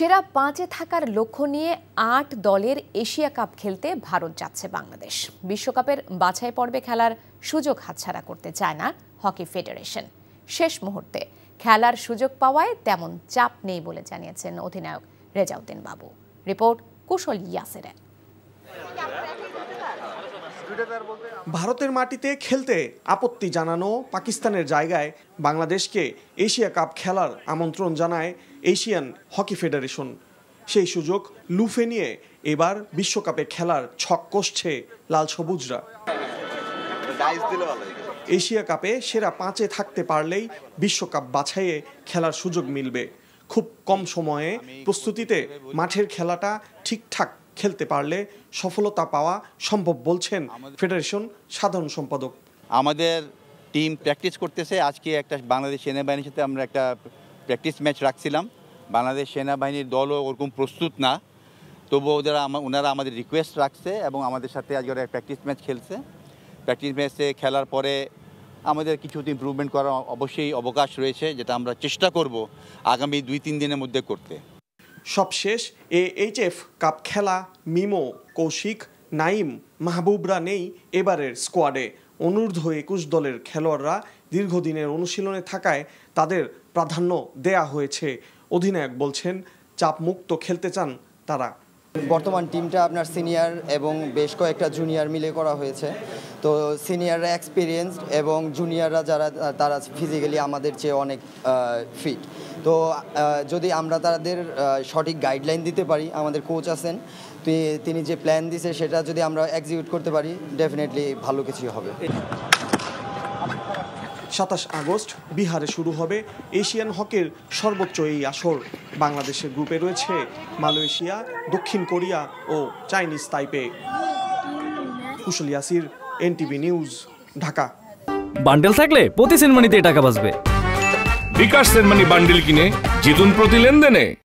সেরা পাঁচে থাকার লক্ষ্য নিয়ে ৮ দলের এশিয়া কাপ খেলতে ভারত যাচ্ছে বাংলাদেশ। বিশ্বকাপের বাছাই পর্বে খেলার সুযোগ হাতছাড়া করতে চায় না হকি ফেডারেশন। শেষ মুহূর্তে খেলার সুযোগ পাওয়ায় তেমন চাপ নেই বলে জানিয়েছেন অধিনায়ক রেজাউদ্দিন বাবু। রিপোর্ট কুশল ইয়াসেরের। ভারতের মাটিতে খেলতে আপত্তি জানানো পাকিস্তানের জায়গায় বাংলাদেশকে এশিয়া কাপ খেলার আমন্ত্রণ জানায় এশিয়ান হকি ফেডারেশন। সেই সুযোগ লুফে নিয়ে এবার বিশ্বকাপে খেলার ছক কষছে লাল সবুজরা। এশিয়া কাপে সেরা পাঁচে থাকতে পারলেই বিশ্বকাপ বাছাইয়ে খেলার সুযোগ মিলবে। খুব কম সময়ে প্রস্তুতিতে মাঠের খেলাটা ঠিকঠাক খেলতে পারলে সফলতা পাওয়া সম্ভব বলছেন ফেডারেশন সাধারণ সম্পাদক। আমাদের টিম প্র্যাকটিস করতেছে। আজকে একটা বাংলাদেশ সেনাবাহিনীর সাথে আমরা একটা প্র্যাকটিস ম্যাচ রাখছিলাম। বাংলাদেশ সেনাবাহিনীর দলও ওরকম প্রস্তুত না, তবুও ওনারা আমাদের রিকোয়েস্ট রাখছে এবং আমাদের সাথে আজকে ওরা প্র্যাকটিস ম্যাচ খেলছে। প্র্যাকটিস ম্যাচে খেলার পরে আমাদের কিছু ইমপ্রুভমেন্ট করার অবশ্যই অবকাশ রয়েছে, যেটা আমরা চেষ্টা করব আগামী ২-৩ দিনের মধ্যে করতে। সবশেষ এইচএফ কাপ খেলা মিমো, কৌশিক, নাইম, মাহবুবরা নেই এবারের স্কোয়াডে। অনূর্ধ্ব ২১ দলের খেলোয়াড়রা দীর্ঘদিনের অনুশীলনে থাকায় তাদের প্রাধান্য দেয়া হয়েছে। অধিনায়ক বলছেন চাপমুক্ত খেলতে চান তারা। বর্তমান টিমটা আপনার সিনিয়র এবং বেশ কয়েকটা জুনিয়র মিলে করা হয়েছে। তো সিনিয়ররা এক্সপিরিয়েন্সড এবং জুনিয়ররা যারা তারা ফিজিক্যালি আমাদের চেয়ে অনেক ফিট। তো যদি আমরা তাদের সঠিক গাইডলাইন দিতে পারি, আমাদের কোচ আছেন, তিনি যে প্ল্যান দিছে সেটা যদি আমরা এক্সিকিউট করতে পারি, ডেফিনেটলি ভালো কিছু হবে। ২৭ আগস্ট বিহারে শুরু হবে এশিয়ান হকির সর্বোচ্চ এই আসর। বাংলাদেশের গ্রুপে রয়েছে মালয়েশিয়া, দক্ষিণ কোরিয়া ও Chinese Taipei. Kushal Yasir, NTV news, Dhaka. Bundle থাকলে প্রতি সেনমানিতে টাকা বাঁচবে। বিকাশ সেনমানি বান্ডেল কিনে জিতুন প্রতি লেনদেনে।